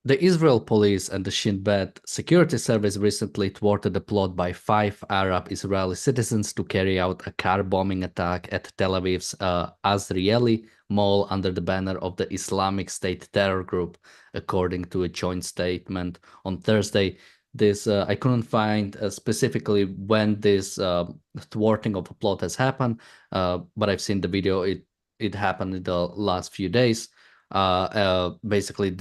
The Israel police and the Shin Bet security service recently thwarted a plot by 5 Arab Israeli citizens to carry out a car bombing attack at Tel Aviv's Azrieli Mall under the banner of the Islamic State terror group, according to a joint statement on Thursday. This I couldn't find specifically when this thwarting of a plot has happened, but I've seen the video. It happened in the last few days. Basically,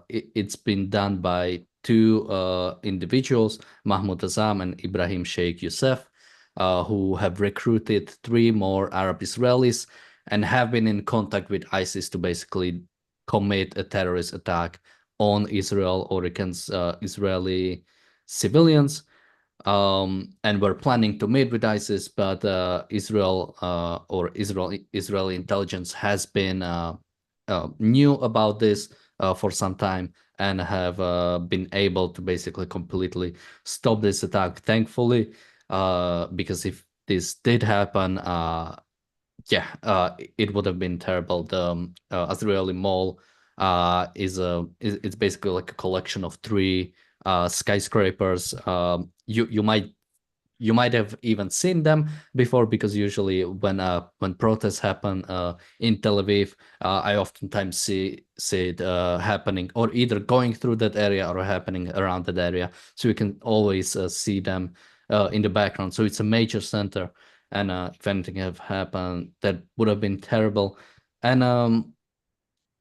it's been done by two individuals, Mahmoud Azam and Ibrahim Sheikh Youssef, who have recruited 3 more Arab Israelis and have been in contact with ISIS to basically commit a terrorist attack on Israel or against Israeli civilians. And were planning to meet with ISIS, but Israeli intelligence has been knew about this for some time and have been able to basically completely stop this attack, thankfully, because if this did happen, it would have been terrible. The Azrieli Mall it's basically like a collection of 3 skyscrapers. You might have even seen them before, because usually when protests happen in Tel Aviv, I oftentimes see it happening or either going through that area or happening around that area. So you can always see them in the background. So it's a major center, and if anything have happened, that would have been terrible. And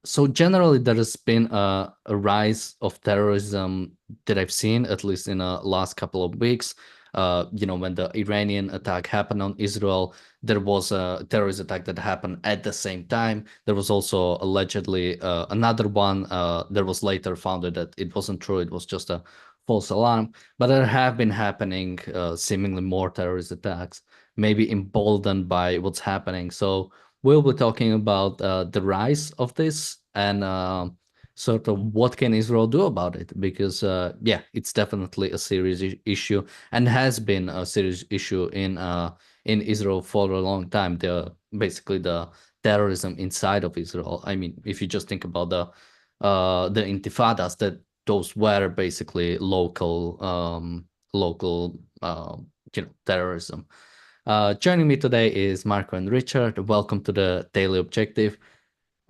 so generally, there has been a rise of terrorism that I've seen, at least in the last couple of weeks. When the Iranian attack happened on Israel, there was a terrorist attack that happened at the same time. There was also allegedly another one that was later found that it wasn't true. It was just a false alarm. But there have been happening seemingly more terrorist attacks, maybe emboldened by what's happening. So we'll be talking about the rise of this and sort of what can Israel do about it, because it's definitely a serious issue and has been a serious issue in Israel for a long time. Basically the terrorism inside of Israel. I mean, if you just think about the intifadas, that those were basically local terrorism. Joining me today is Marco and Richard. Welcome to the Daily Objective.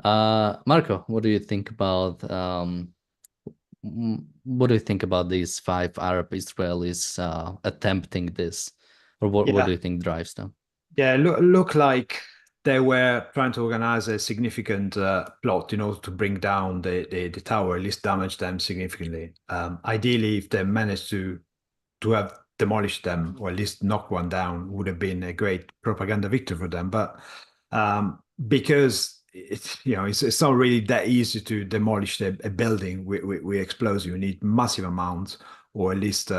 Marco, what do you think about these 5 Arab Israelis attempting this, or what do you think drives them? Yeah, look like they were trying to organize a significant plot in order to bring down the tower, at least damage them significantly. Ideally, if they managed to have demolished them, or at least knock one down, would have been a great propaganda victory for them. But because it's not really that easy to demolish a building with explosive. You need massive amounts, or at least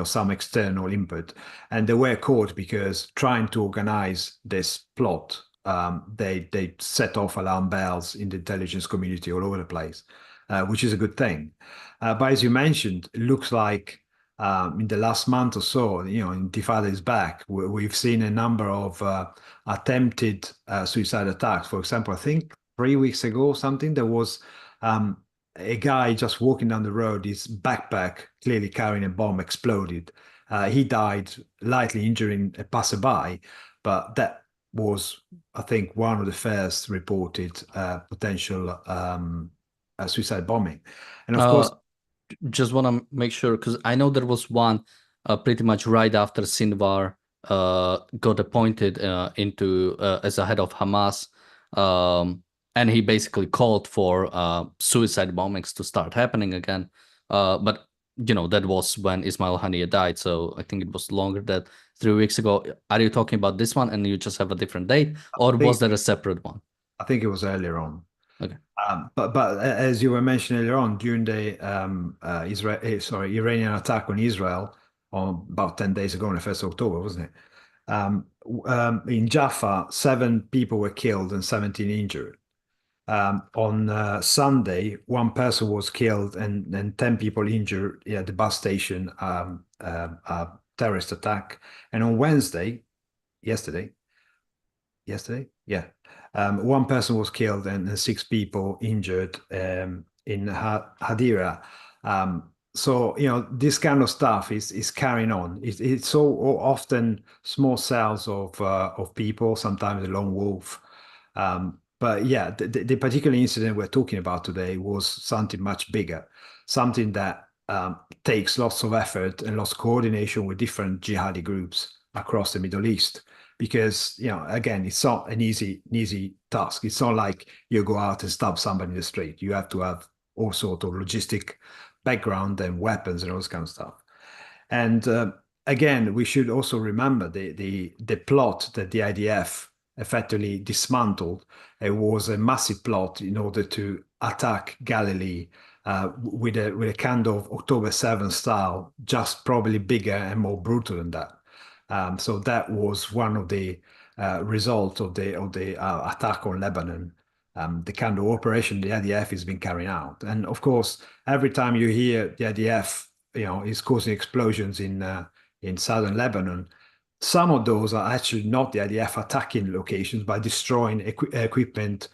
some external input. And they were caught because trying to organize this plot, they set off alarm bells in the intelligence community all over the place, which is a good thing. But as you mentioned, it looks like in the last month or so, Intifada is back. We've seen a number of attempted suicide attacks. For example, I think 3 weeks ago or something, there was a guy just walking down the road, his backpack, clearly carrying a bomb, exploded. He died, lightly injuring a passerby, but that was, I think, one of the first reported potential suicide bombing. And of course, just want to make sure, because I know there was one pretty much right after Sinwar got appointed into as a head of Hamas, and he basically called for suicide bombings to start happening again. But that was when Ismail Haniyeh died, so I think it was longer than 3 weeks ago. Are you talking about this one, and you just have a different date, or was there a separate one? I think it was earlier on. Okay. But as you were mentioning earlier on, during the Iranian attack on Israel on about 10 days ago, on the 1st of October, wasn't it? In Jaffa, 7 people were killed and 17 injured. On Sunday, 1 person was killed and 10 people injured at the bus station, terrorist attack. And on Wednesday, yesterday, yeah, 1 person was killed and 6 people injured in Hadira. So this kind of stuff is carrying on. It's so often small cells of people, sometimes a lone wolf. But yeah, the particular incident we're talking about today was something much bigger, something that takes lots of effort and lots of coordination with different jihadi groups across the Middle East. Because again, it's not an easy task. It's not like you go out and stab somebody in the street. You have to have all sort of logistic background and weapons and all this kind of stuff. And again, we should also remember the plot that the IDF effectively dismantled. It was a massive plot in order to attack Galilee with a kind of October 7th style, just probably bigger and more brutal than that. So that was one of the results of the attack on Lebanon, the kind of operation the IDF has been carrying out. And of course, every time you hear the IDF, is causing explosions in southern Lebanon, some of those are actually not the IDF attacking locations, but destroying equipment,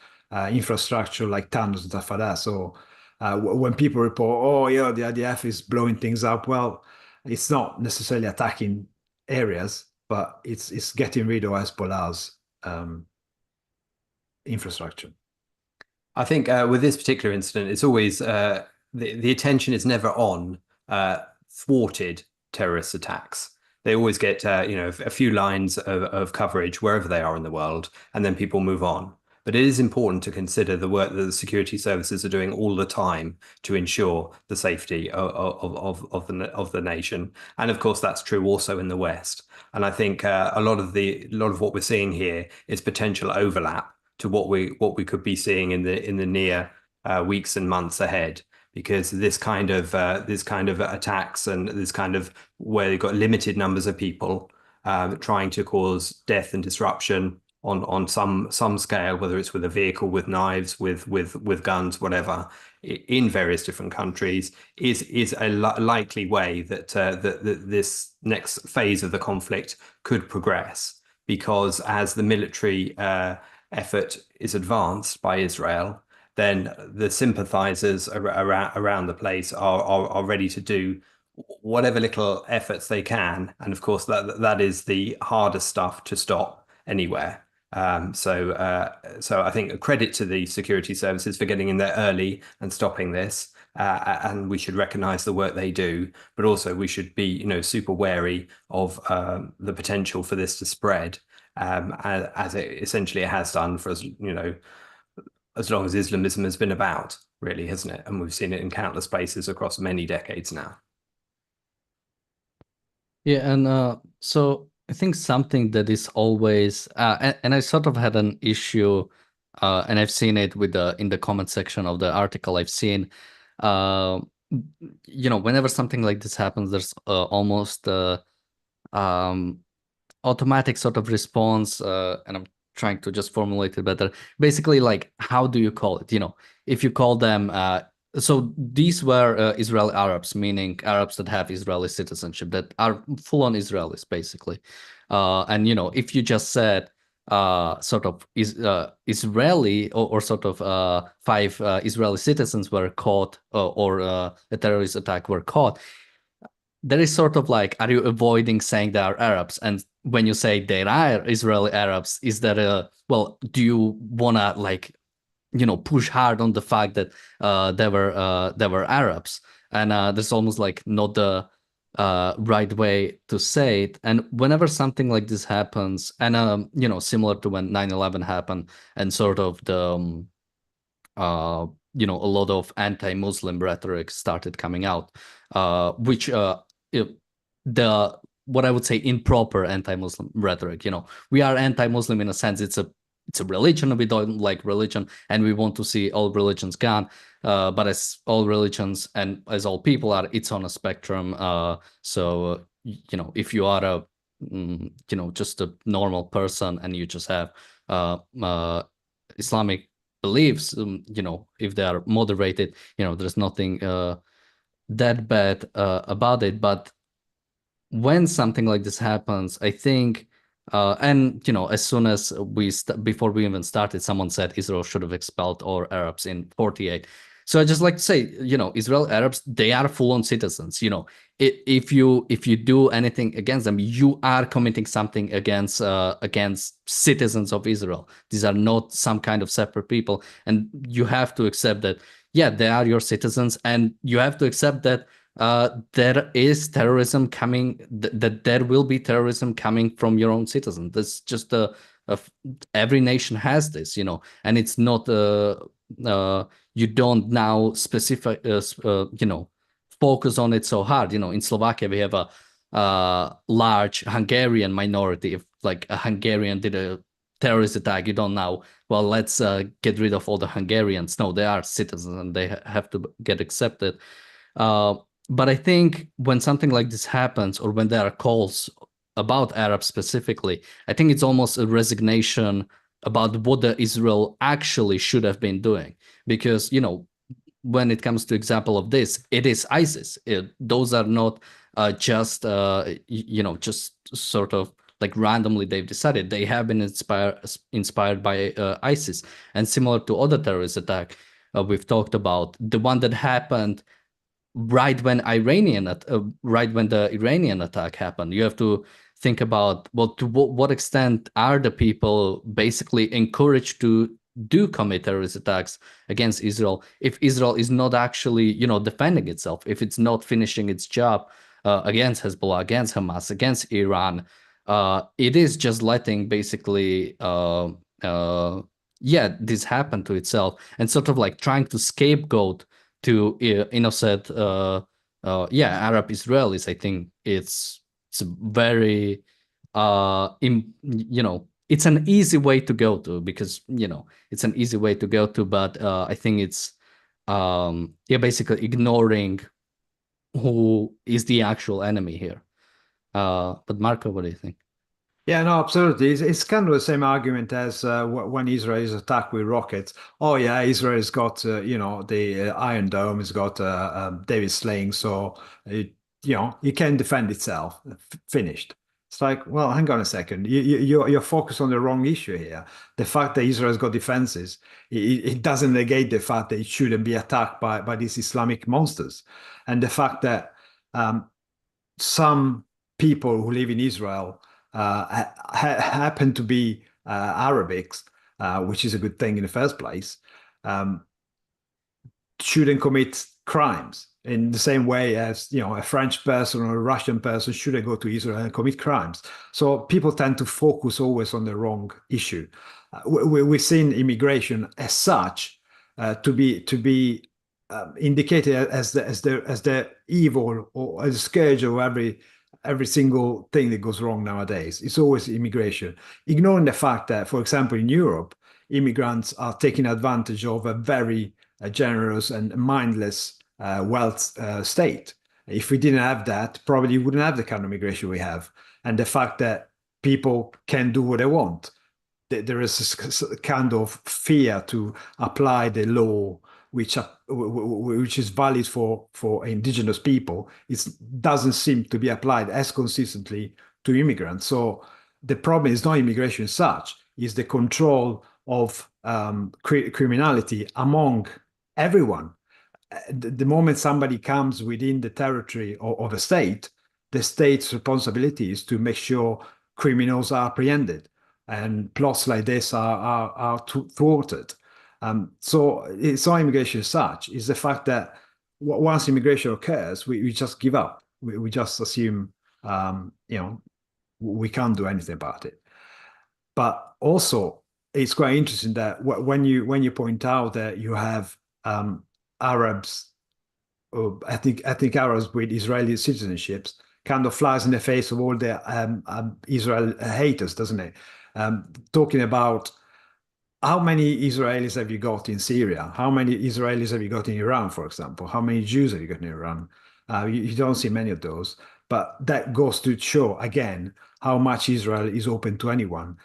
infrastructure like tunnels and stuff like that. So when people report, oh yeah, the IDF is blowing things up, well, it's not necessarily attacking areas, but it's getting rid of Hezbollah's infrastructure. I think with this particular incident, it's always the attention is never on thwarted terrorist attacks. They always get a few lines of coverage wherever they are in the world, and then people move on. But it is important to consider the work that the security services are doing all the time to ensure the safety of the nation. And of course, that's true also in the West. And I think a lot of what we're seeing here is potential overlap to what we could be seeing in the near weeks and months ahead, because this kind of attacks and this kind of where you've got limited numbers of people trying to cause death and disruption on some scale, whether it's with a vehicle, with knives, with guns, whatever, in various different countries, is a likely way that this next phase of the conflict could progress. Because as the military effort is advanced by Israel, then the sympathizers around the place are ready to do whatever little efforts they can. And of course, that is the hardest stuff to stop anywhere. So I think a credit to the security services for getting in there early and stopping this. And we should recognize the work they do, but also we should be, super wary of the potential for this to spread, as it essentially has done for as long as Islamism has been about, really, hasn't it? And we've seen it in countless places across many decades now. Yeah, and so I think something that is always, and I sort of had an issue, and I've seen it with in the comment section of the article. I've seen, whenever something like this happens, there's almost um, automatic sort of response, and I'm trying to just formulate it better. Basically, like, how do you call it? If you call them, so these were Israeli Arabs, meaning Arabs that have Israeli citizenship, that are full-on Israelis, basically. And if you just said sort of Israeli or sort of 5 Israeli citizens were caught, or a terrorist attack were caught, there is sort of like, are you avoiding saying they are Arabs? And when you say they are Israeli Arabs, is that do you wanna push hard on the fact that they were Arabs? And there's almost like not the right way to say it. And whenever something like this happens, and similar to when 9/11 happened, and sort of the a lot of anti-Muslim rhetoric started coming out, which the what I would say improper anti-Muslim rhetoric. We are anti-Muslim in a sense. It's a religion. We don't like religion, and we want to see all religions gone. But as all religions and as all people are, it's on a spectrum. So if you are just a normal person and you just have Islamic beliefs, if they are moderated, there's nothing that bad about it. But when something like this happens, I think, and as soon as before we even started, someone said Israel should have expelled all Arabs in 48. So I just like to say, Israel Arabs, they are full-on citizens. If you do anything against them, you are committing something against citizens of Israel. These are not some kind of separate people, and you have to accept that. Yeah, they are your citizens, and you have to accept that there is terrorism coming. That there will be terrorism coming from your own citizens. That's just every nation has this, and it's not you don't now specify focus on it so hard. In Slovakia we have a large Hungarian minority. If like a Hungarian did a terrorist attack, you don't know, well, let's get rid of all the Hungarians. No, they are citizens and they have to get accepted. But I think when something like this happens, or when there are calls about Arabs specifically, I think it's almost a resignation about what the Israel actually should have been doing. Because, when it comes to example of this, it is ISIS. Those are not just sort of like randomly they've decided. They have been inspired by ISIS. And similar to other terrorist attack we've talked about, the one that happened right when the Iranian attack happened, you have to think about, well, to what extent are the people basically encouraged to commit terrorist attacks against Israel if Israel is not actually, defending itself, if it's not finishing its job against Hezbollah, against Hamas, against Iran. It is just letting basically this happen to itself, and sort of like trying to scapegoat to innocent Arab Israelis. I think it's very it's an easy way to go to, because it's an easy way to go to, but I think it's basically ignoring who is the actual enemy here. But Marco, what do you think? Yeah, no, absolutely. It's kind of the same argument as when Israel is attacked with rockets. Oh, yeah, Israel's got, the Iron Dome, has got David Sling, so it can defend itself. Finished. It's like, well, hang on a second. You're focused on the wrong issue here. The fact that Israel's got defenses, it doesn't negate the fact that it shouldn't be attacked by these Islamic monsters. And the fact that some people who live in Israel happen to be Arabics, which is a good thing in the first place, shouldn't commit crimes in the same way as a French person or a Russian person shouldn't go to Israel and commit crimes. So people tend to focus always on the wrong issue. We've seen immigration as such to be indicated as the evil or as a scourge of every single thing that goes wrong nowadays. It's always immigration, ignoring the fact that, for example, in Europe, immigrants are taking advantage of a very generous and mindless wealth state. If we didn't have that, probably we wouldn't have the kind of immigration we have. And the fact that people can do what they want, there is a kind of fear to apply the law which is valid for indigenous people. It doesn't seem to be applied as consistently to immigrants. So the problem is not immigration as such, is the control of criminality among everyone. The moment somebody comes within the territory of a state, the state's responsibility is to make sure criminals are apprehended and plots like this are thwarted. So it's not immigration as such. It's the fact that once immigration occurs, we just give up. We just assume, we can't do anything about it. But also, it's quite interesting that when you point out that you have Arabs, ethnic Arabs with Israeli citizenships, kind of flies in the face of all the Israel haters, doesn't it? Talking about how many Israelis have you got in Syria? How many Israelis have you got in Iran, for example? How many Jews have you got in Iran? You don't see many of those. But that goes to show, again, how much Israel is open to anyone,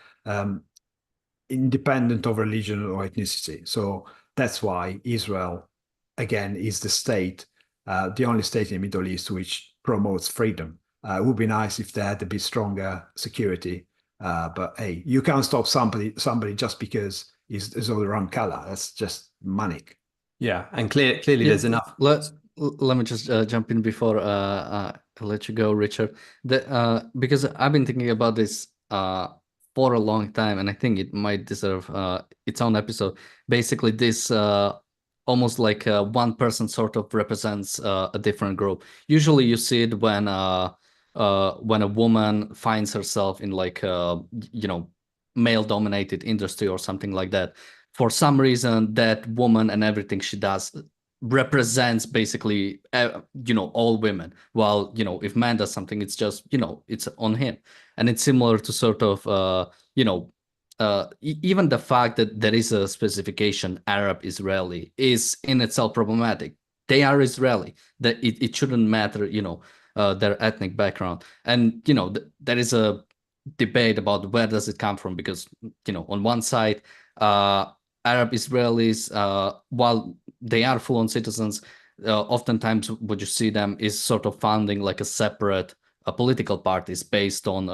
independent of religion or ethnicity. So that's why Israel, again, is the state, the only state in the Middle East which promotes freedom. It would be nice if they had a bit stronger security. But hey, you can't stop somebody just because he's of the wrong color. That's just manic. Yeah, and clearly there's enough. Let me just jump in before I let you go, Richard. Because I've been thinking about this for a long time, and I think it might deserve its own episode. Basically, this almost like one person sort of represents a different group. Usually, you see it when a woman finds herself in like male-dominated industry or something like that. For some reason, that woman and everything she does represents basically all women, while if man does something, it's just it's on him. And it's similar to sort of even the fact that there is a specification Arab Israeli is in itself problematic. They are Israeli, that it shouldn't matter their ethnic background. And there is a debate about where does it come from, because on one side Arab Israelis, while they are full-on citizens, oftentimes what you see them is sort of founding like a separate political parties based on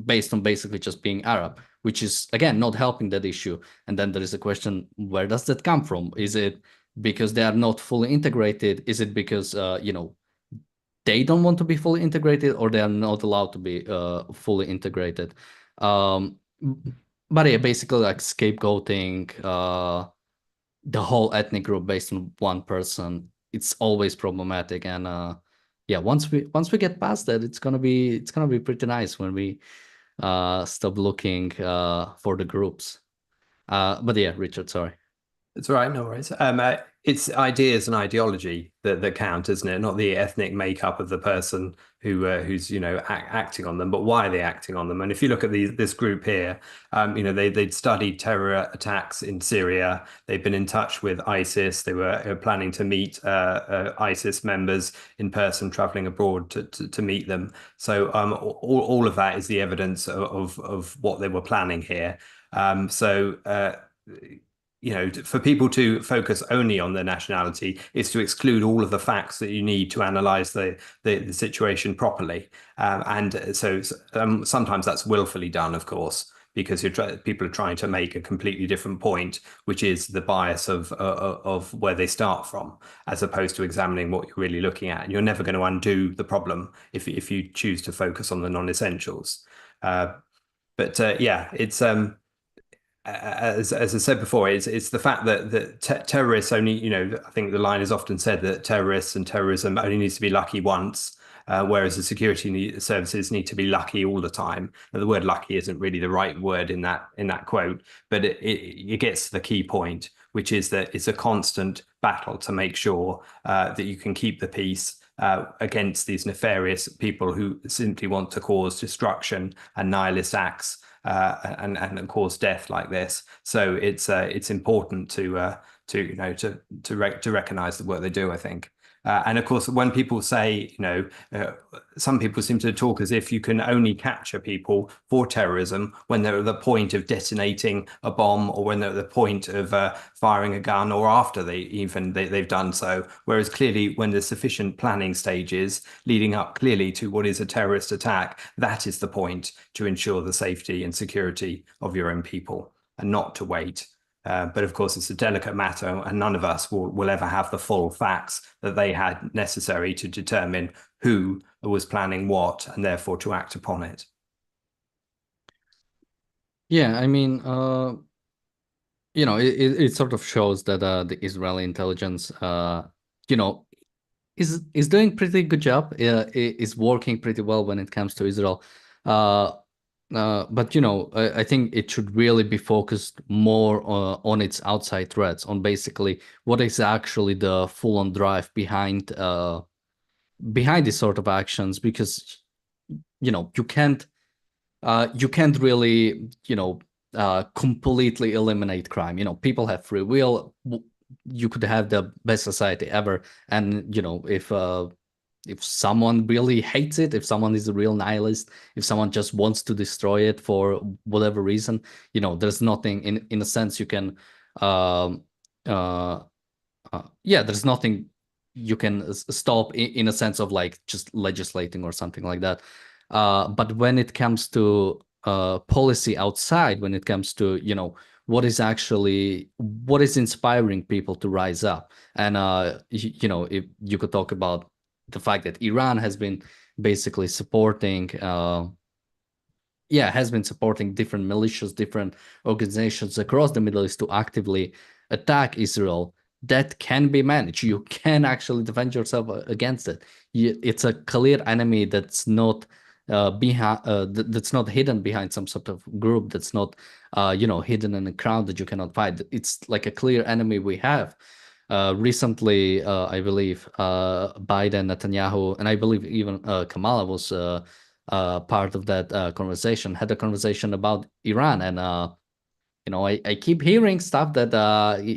basically just being Arab, which is again not helping that issue. And then there is a question: where does that come from? Is it because they are not fully integrated? Is it because they don't want to be fully integrated, or they are not allowed to be fully integrated? But yeah, basically like scapegoating the whole ethnic group based on one person, it's always problematic. And yeah, once we get past that, it's gonna be pretty nice when we stop looking for the groups. But yeah, Richard, sorry. It's all right, no worries. It's ideas and ideology that count, isn't it? Not the ethnic makeup of the person who's acting on them, but why are they acting on them? And if you look at this group here, they'd studied terror attacks in Syria. They've been in touch with ISIS. They were planning to meet ISIS members in person, traveling abroad to meet them. So all of that is the evidence of what they were planning here. For people to focus only on their nationality is to exclude all of the facts that you need to analyze the situation properly. Sometimes that's willfully done, of course, because people are trying to make a completely different point, which is the bias of where they start from, as opposed to examining what you're really looking at. And you're never going to undo the problem if you choose to focus on the non-essentials. It's as I said before, it's the fact that terrorists only, I think the line is often said that terrorists and terrorism only needs to be lucky once, whereas the security services need to be lucky all the time. Now, the word lucky isn't really the right word in that quote, but it gets to the key point, which is that it's a constant battle to make sure that you can keep the peace against these nefarious people who simply want to cause destruction and nihilist acts. And cause death like this. So it's important to recognize the work they do, I think. And of course, when people say, some people seem to talk as if you can only capture people for terrorism when they're at the point of detonating a bomb, or when they're at the point of firing a gun, or after they've done so. Whereas clearly, when there's sufficient planning stages leading up clearly to what is a terrorist attack, that is the point to ensure the safety and security of your own people, and not to wait. But of course, it's a delicate matter, and none of us will ever have the full facts that they had necessary to determine who was planning what, and therefore to act upon it. Yeah, I mean, it sort of shows that the Israeli intelligence, is doing pretty good job. Is working pretty well when it comes to Israel. But I think it should really be focused more on its outside threats, on basically what is actually the full-on drive behind these sort of actions, because you can't really completely eliminate crime. People have free will. You could have the best society ever, and if someone really hates it, if someone is a real nihilist, if someone just wants to destroy it for whatever reason, there's nothing in a sense you can there's nothing you can stop in a sense of like just legislating or something like that. But when it comes to policy outside, when it comes to what is inspiring people to rise up. And if you could talk about the fact that Iran has been basically supporting has been supporting different militias, different organizations across the Middle East to actively attack Israel. That can be managed. You can actually defend yourself against it. It's a clear enemy that's not that's not hidden behind some sort of group, that's not hidden in a crowd that you cannot fight. It's like a clear enemy we have. Recently, I believe Biden, Netanyahu, and I believe even Kamala was part of that conversation, had a conversation about Iran. And I keep hearing stuff that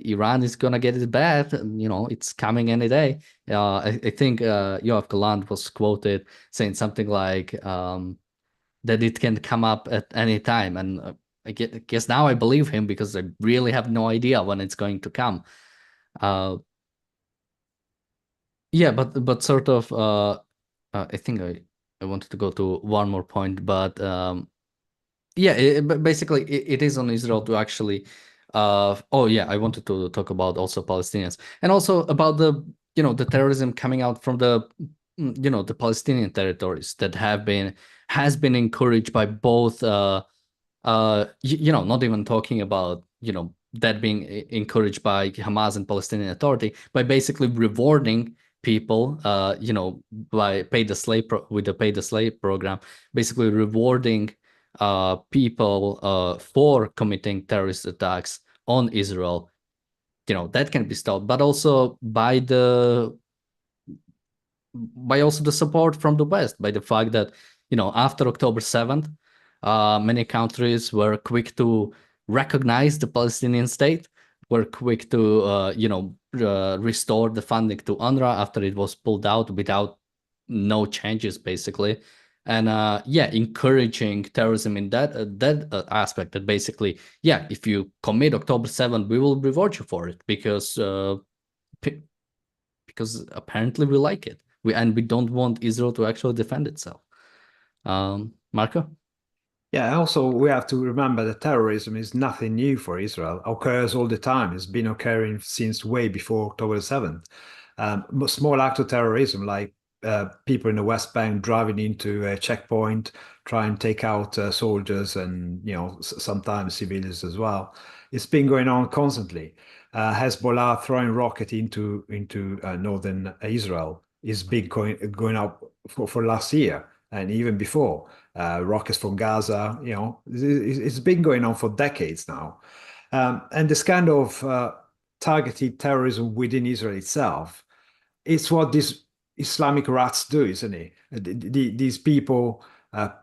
Iran is gonna get it bad. And, it's coming any day. I think Yoav Gallant was quoted saying something like that it can come up at any time. And I guess now I believe him, because I really have no idea when it's going to come. Yeah, but sort of, I think I wanted to go to one more point, but but basically it is on Israel to actually. I wanted to talk about also Palestinians, and also about the terrorism coming out from the Palestinian territories that has been encouraged by both. Not even talking about that being encouraged by Hamas and Palestinian Authority, by basically rewarding people, by with the pay the slave program, basically rewarding people for committing terrorist attacks on Israel. That can be stopped, but also by also the support from the West, by the fact that after October 7th, many countries were quick to recognize the Palestinian state, were quick to restore the funding to UNRWA after it was pulled out without no changes, basically. And encouraging terrorism in that aspect, that basically, if you commit October 7th, we will reward you for it, because apparently we like it. We don't want Israel to actually defend itself. Marco? Yeah, also we have to remember that terrorism is nothing new for Israel. It occurs all the time. It's been occurring since way before October 7th. Small acts of terrorism, like people in the West Bank driving into a checkpoint, trying to take out soldiers and sometimes civilians as well. It's been going on constantly. Hezbollah throwing rocket into northern Israel is been going up for last year and even before. Rockets from Gaza, it's been going on for decades now. And this kind of targeted terrorism within Israel itself, it's what these Islamic rats do, isn't it? These people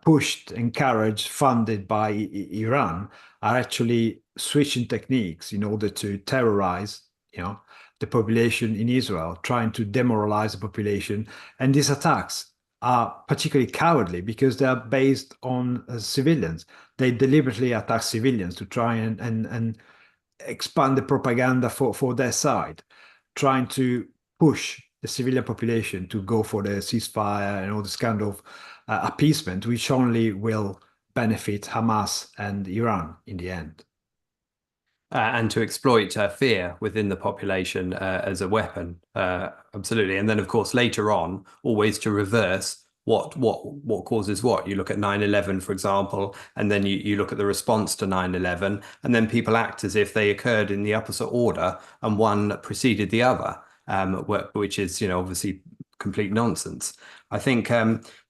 pushed, encouraged, funded by Iran are actually switching techniques in order to terrorize, the population in Israel, trying to demoralize the population. And these attacks are particularly cowardly because they are based on civilians. They deliberately attack civilians to try and expand the propaganda for their side, trying to push the civilian population to go for the ceasefire and all this kind of appeasement, which only will benefit Hamas and Iran in the end. And to exploit fear within the population as a weapon, absolutely. And then, of course, later on, always to reverse what causes what. You look at 9/11, for example, and then you look at the response to 9/11, and then people act as if they occurred in the opposite order and one preceded the other, which is, obviously complete nonsense. I think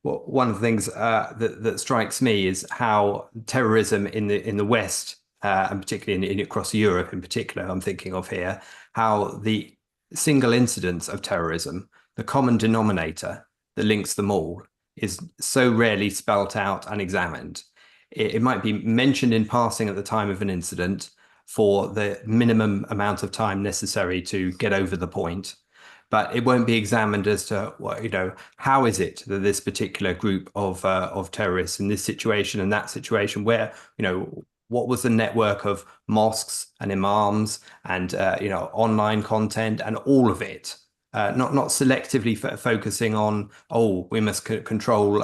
one of the things that strikes me is how terrorism in the West, and particularly across Europe in particular, I'm thinking of here, how the single incidence of terrorism, the common denominator that links them all, is so rarely spelt out and examined. It might be mentioned in passing at the time of an incident for the minimum amount of time necessary to get over the point, but it won't be examined as to how is it that this particular group of terrorists in this situation and that situation, where what was the network of mosques and imams and online content and all of it not selectively focusing on, oh, we must control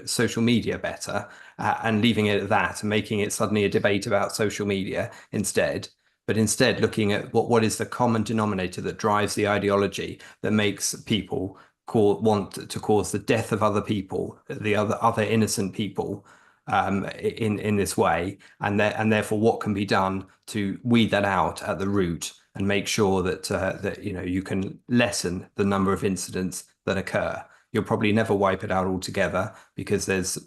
social media better, and leaving it at that and making it suddenly a debate about social media instead. But instead looking at what is the common denominator that drives the ideology that makes people want to cause the death of other people, the other innocent people, in this way, and therefore what can be done to weed that out at the root and make sure that you can lessen the number of incidents that occur. You'll probably never wipe it out altogether, because there's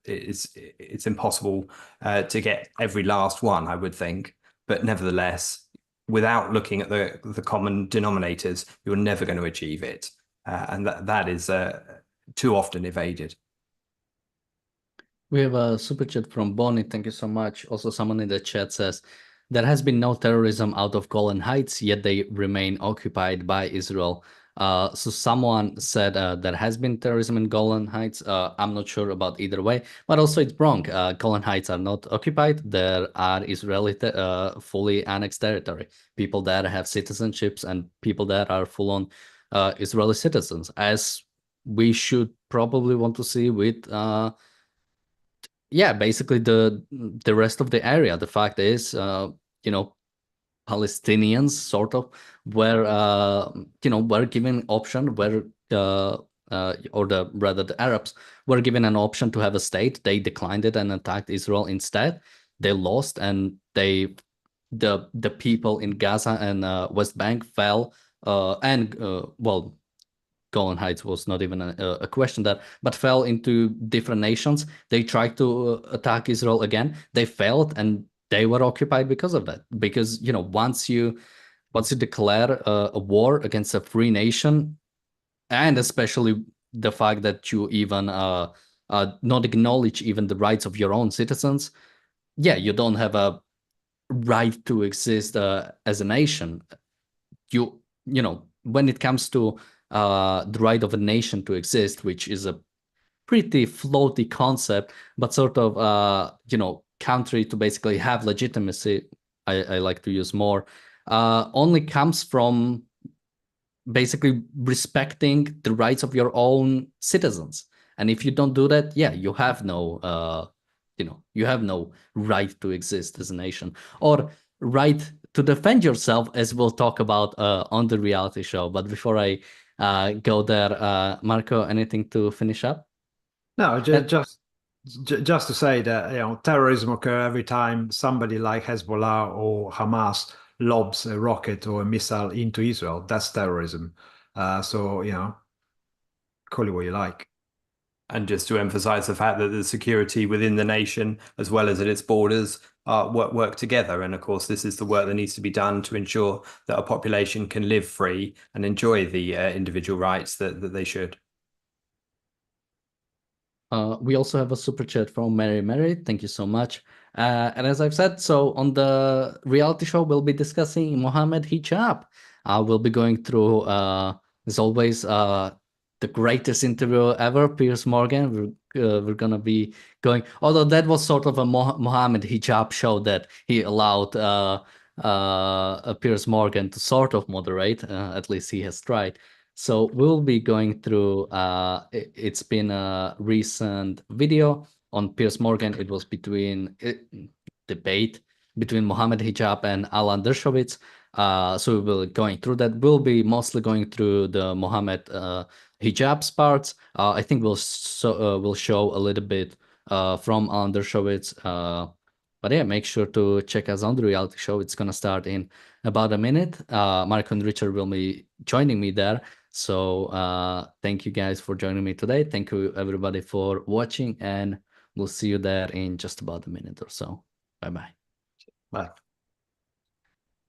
it's impossible to get every last one, I would think. But nevertheless, without looking at the common denominators, you're never going to achieve it, and that is too often evaded. We have a super chat from Bonnie. Thank you so much. Also, someone in the chat says, there has been no terrorism out of Golan Heights, yet they remain occupied by Israel. So someone said there has been terrorism in Golan Heights. I'm not sure about either way, but also it's wrong. Golan Heights are not occupied. There are Israeli fully annexed territory. People there have citizenships, and people there are full-on Israeli citizens, as we should probably want to see with yeah, basically the rest of the area. The fact is, Palestinians sort of were given option where rather the Arabs were given an option to have a state. They declined it and attacked Israel instead. They lost, and the people in Gaza and West Bank fell, Golan Heights was not even a question there, but fell into different nations. They tried to attack Israel again. They failed, and they were occupied because of that. Because once you declare a war against a free nation, and especially the fact that you even not acknowledge even the rights of your own citizens, yeah, you don't have a right to exist as a nation. When it comes to the right of a nation to exist, which is a pretty floaty concept, but sort of country to basically have legitimacy, I like to use more, only comes from basically respecting the rights of your own citizens. And if you don't do that, yeah, you have no right to exist as a nation, or right to defend yourself, as we'll talk about on the reality show. But before I go there, Marco, anything to finish up? No, just to say that terrorism occurs every time somebody like Hezbollah or Hamas lobs a rocket or a missile into Israel. That's terrorism. So call it what you like. And just to emphasize the fact that the security within the nation, as well as at its borders, work together. And of course, this is the work that needs to be done to ensure that a population can live free and enjoy the individual rights that they should. We also have a super chat from Mary. Thank you so much. And as I've said, so on the reality show, we'll be discussing Mohammed Hijab. We'll be going through, as always, the greatest interview ever, Piers Morgan. We're gonna be going, although that was sort of a Mohammed Hijab show that he allowed Piers Morgan to sort of moderate. At least he has tried. So we'll be going through, it's been a recent video on Piers Morgan. It was debate between Mohammed Hijab and Alan Dershowitz. So we will be going through that. We'll be mostly going through the Mohammed Hijab's parts. I think we'll show a little bit from Alan Dershowitz. But yeah, make sure to check us on the reality show. It's gonna start in about a minute. Mark and Richard will be joining me there. So thank you guys for joining me today. Thank you everybody for watching, and we'll see you there in just about a minute or so. Bye-bye. Bye.